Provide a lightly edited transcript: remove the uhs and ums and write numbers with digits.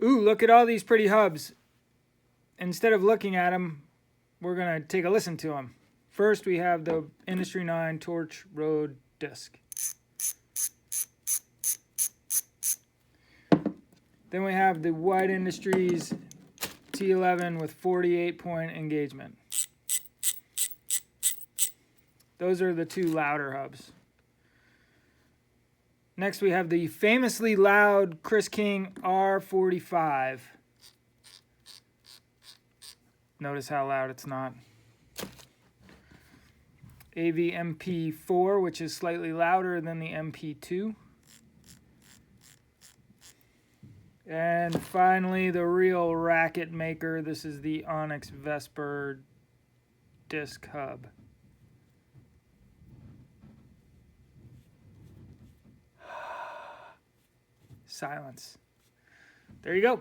Ooh, look at all these pretty hubs. Instead of looking at them, we're going to take a listen to them. First, we have the Industry 9 Torch Road disc. Then we have the White Industries T11 with 48-point engagement. Those are the two louder hubs. Next, we have the famously loud King R45. Notice how loud it's not. Aivee MP4, which is slightly louder than the MP2. And finally, the real racket maker. This is the Onyx Vesper disc hub. Silence. There you go.